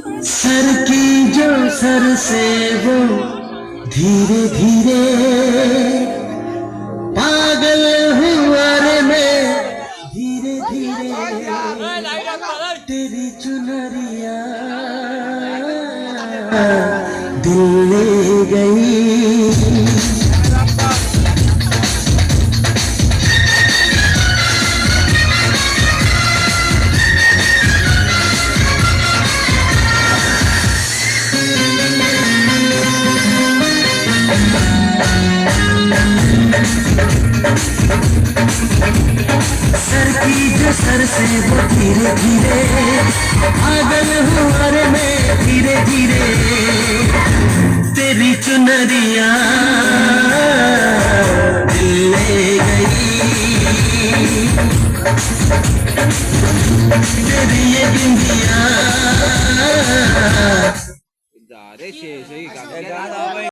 Sir की जो sir से वो धीरे धीरे पागल हुआ रे मैं धीरे धीरे तेरी चुनरिया दिल ले गई। सर की जो सर से वो धीरे धीरे पागल हुआ रे मैं धीरे धीरे तेरी चुनरिया दिल ले गई। तेरी ये बिंदिया